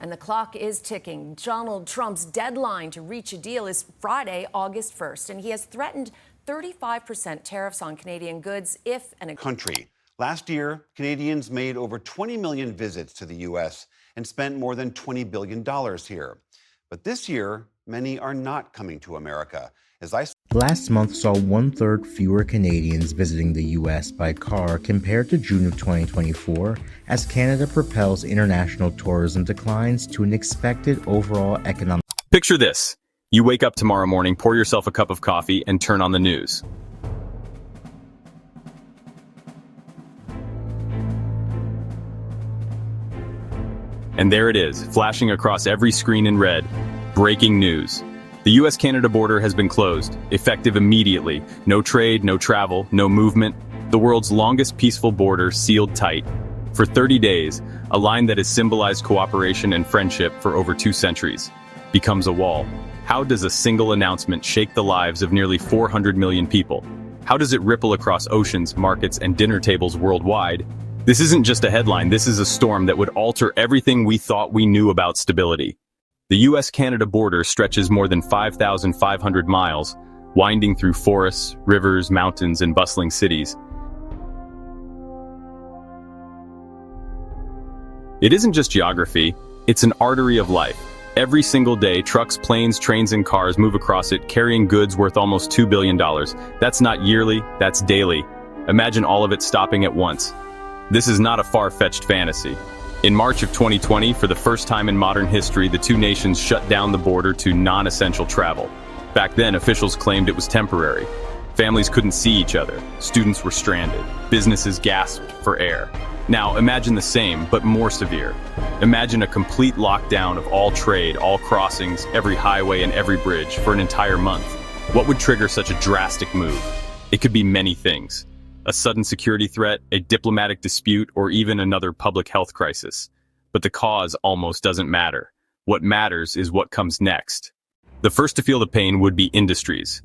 And the clock is ticking. Donald Trump's deadline to reach a deal is Friday, August 1st, and he has threatened 35% tariffs on Canadian goods if an country. Last year, Canadians made over 20 million visits to the U.S. and spent more than $20 billion here. But this year, many are not coming to America. Last month saw 1/3 fewer Canadians visiting the U.S. by car compared to June of 2024, as Canada propels international tourism declines to an expected overall economic. Picture this. You wake up tomorrow morning, pour yourself a cup of coffee, and turn on the news. And there it is, flashing across every screen in red. Breaking news. The U.S.-Canada border has been closed, effective immediately. No trade, no travel, no movement. The world's longest peaceful border sealed tight. For 30 days, a line that has symbolized cooperation and friendship for over 2 centuries becomes a wall. How does a single announcement shake the lives of nearly 400 million people? How does it ripple across oceans, markets, and dinner tables worldwide? This isn't just a headline, this is a storm that would alter everything we thought we knew about stability. The U.S.-Canada border stretches more than 5,500 miles, winding through forests, rivers, mountains, and bustling cities. It isn't just geography, it's an artery of life. Every single day, trucks, planes, trains, and cars move across it, carrying goods worth almost $2 billion. That's not yearly, that's daily. Imagine all of it stopping at once. This is not a far-fetched fantasy. In March of 2020, for the first time in modern history, the two nations shut down the border to non-essential travel. Back then, officials claimed it was temporary. Families couldn't see each other. Students were stranded. Businesses gasped for air. Now, imagine the same, but more severe. Imagine a complete lockdown of all trade, all crossings, every highway, and every bridge for an entire month. What would trigger such a drastic move? It could be many things. A sudden security threat, a diplomatic dispute, or even another public health crisis. But the cause almost doesn't matter. What matters is what comes next. The first to feel the pain would be industries.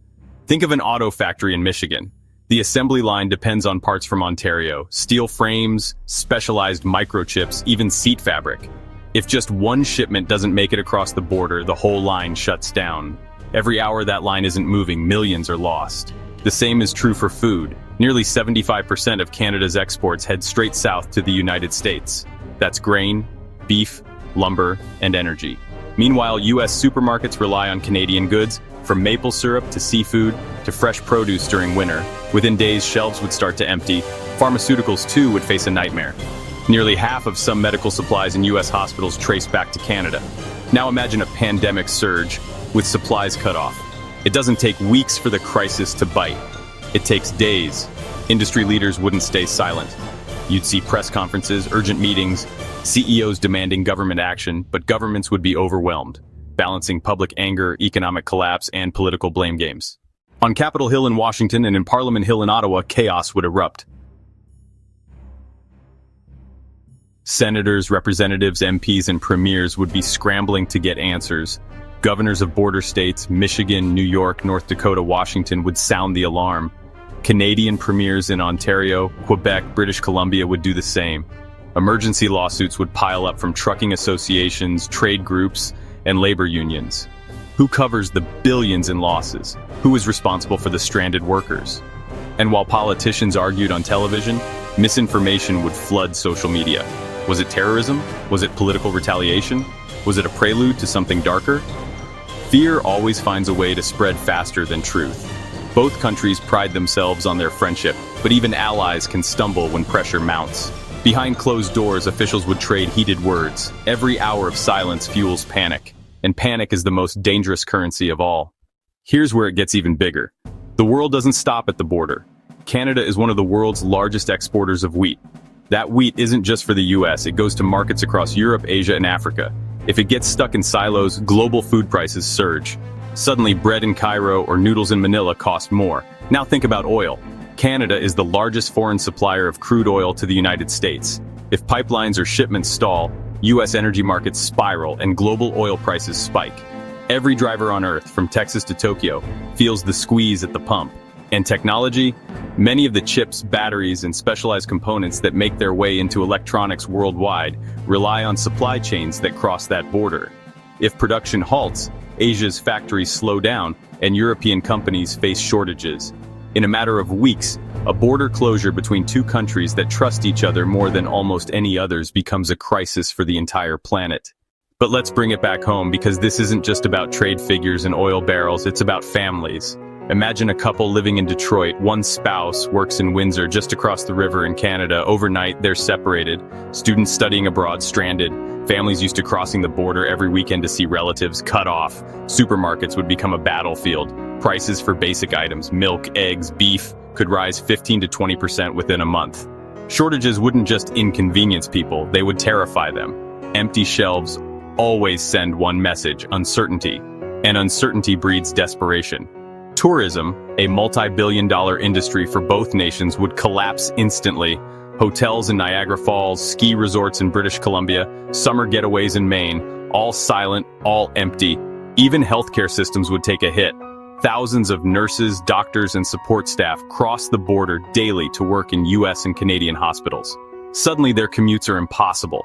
Think of an auto factory in Michigan. The assembly line depends on parts from Ontario, steel frames, specialized microchips, even seat fabric. If just one shipment doesn't make it across the border, the whole line shuts down. Every hour that line isn't moving, millions are lost. The same is true for food. Nearly 75% of Canada's exports head straight south to the United States. That's grain, beef, lumber, and energy. Meanwhile, U.S. supermarkets rely on Canadian goods, from maple syrup to seafood to fresh produce during winter. Within days, shelves would start to empty. Pharmaceuticals, too, would face a nightmare. Nearly half of some medical supplies in U.S. hospitals trace back to Canada. Now imagine a pandemic surge with supplies cut off. It doesn't take weeks for the crisis to bite. It takes days. Industry leaders wouldn't stay silent. You'd see press conferences, urgent meetings, CEOs demanding government action, but governments would be overwhelmed, balancing public anger, economic collapse, and political blame games. On Capitol Hill in Washington and in Parliament Hill in Ottawa, chaos would erupt. Senators, representatives, MPs, and premiers would be scrambling to get answers. Governors of border states, Michigan, New York, North Dakota, Washington, would sound the alarm. Canadian premiers in Ontario, Quebec, British Columbia would do the same. Emergency lawsuits would pile up from trucking associations, trade groups, and labor unions. Who covers the billions in losses? Who is responsible for the stranded workers? And while politicians argued on television, misinformation would flood social media. Was it terrorism? Was it political retaliation? Was it a prelude to something darker? Fear always finds a way to spread faster than truth. Both countries pride themselves on their friendship, but even allies can stumble when pressure mounts. Behind closed doors, officials would trade heated words. Every hour of silence fuels panic, and panic is the most dangerous currency of all. Here's where it gets even bigger. The world doesn't stop at the border. Canada is one of the world's largest exporters of wheat. That wheat isn't just for the US, it goes to markets across Europe, Asia, and Africa. If it gets stuck in silos, global food prices surge. Suddenly, bread in Cairo or noodles in Manila cost more. Now think about oil. Canada is the largest foreign supplier of crude oil to the United States. If pipelines or shipments stall, U.S. energy markets spiral and global oil prices spike. Every driver on Earth, from Texas to Tokyo, feels the squeeze at the pump. And technology? Many of the chips, batteries, and specialized components that make their way into electronics worldwide rely on supply chains that cross that border. If production halts, Asia's factories slow down, and European companies face shortages. In a matter of weeks, a border closure between two countries that trust each other more than almost any others becomes a crisis for the entire planet. But let's bring it back home, because this isn't just about trade figures and oil barrels, it's about families. Imagine a couple living in Detroit. One spouse works in Windsor, just across the river in Canada. Overnight, they're separated. Students studying abroad stranded. Families used to crossing the border every weekend to see relatives cut off. Supermarkets would become a battlefield. Prices for basic items, milk, eggs, beef, could rise 15 to 20% within a month. Shortages wouldn't just inconvenience people, they would terrify them. Empty shelves always send one message: uncertainty. And uncertainty breeds desperation. Tourism, a multi-billion-dollar industry for both nations, would collapse instantly. Hotels in Niagara Falls, ski resorts in British Columbia, summer getaways in Maine, all silent, all empty. Even healthcare systems would take a hit. Thousands of nurses, doctors, and support staff cross the border daily to work in US and Canadian hospitals. Suddenly, their commutes are impossible.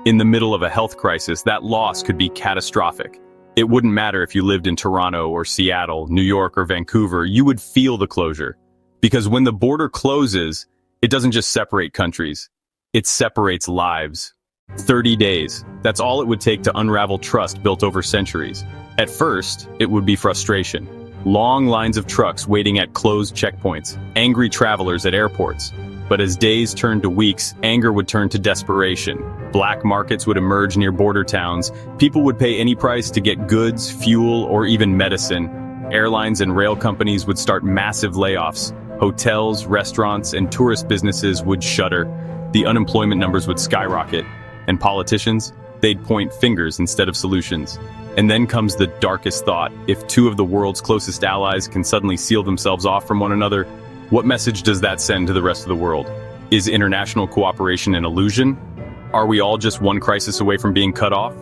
In the middle of a health crisis, that loss could be catastrophic. It wouldn't matter if you lived in Toronto or Seattle, New York or Vancouver, you would feel the closure. Because when the border closes, it doesn't just separate countries, it separates lives. 30 days, that's all it would take to unravel trust built over centuries. At first, it would be frustration. Long lines of trucks waiting at closed checkpoints, angry travelers at airports. But as days turned to weeks, anger would turn to desperation. Black markets would emerge near border towns. People would pay any price to get goods, fuel, or even medicine. Airlines and rail companies would start massive layoffs. Hotels, restaurants, and tourist businesses would shutter. The unemployment numbers would skyrocket. And politicians? They'd point fingers instead of solutions. And then comes the darkest thought. If two of the world's closest allies can suddenly seal themselves off from one another, what message does that send to the rest of the world? Is international cooperation an illusion? Are we all just one crisis away from being cut off?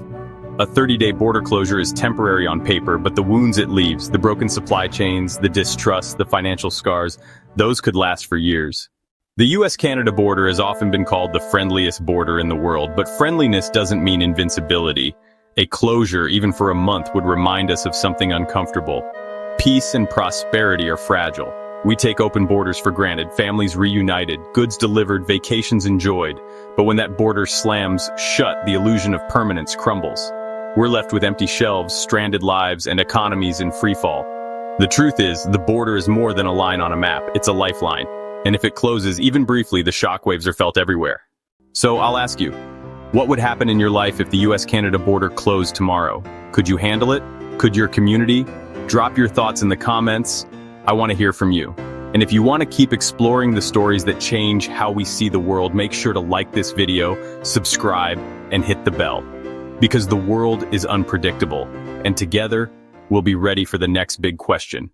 A 30-day border closure is temporary on paper, but the wounds it leaves, the broken supply chains, the distrust, the financial scars, those could last for years. The US-Canada border has often been called the friendliest border in the world, but friendliness doesn't mean invincibility. A closure, even for a month, would remind us of something uncomfortable. Peace and prosperity are fragile. We take open borders for granted, families reunited, goods delivered, vacations enjoyed. But when that border slams shut, the illusion of permanence crumbles. We're left with empty shelves, stranded lives, and economies in freefall. The truth is, the border is more than a line on a map, it's a lifeline. And if it closes, even briefly, the shockwaves are felt everywhere. So I'll ask you, what would happen in your life if the US-Canada border closed tomorrow? Could you handle it? Could your community? Drop your thoughts in the comments. I want to hear from you. And if you want to keep exploring the stories that change how we see the world, make sure to like this video, subscribe, and hit the bell. Because the world is unpredictable, and together, we'll be ready for the next big question.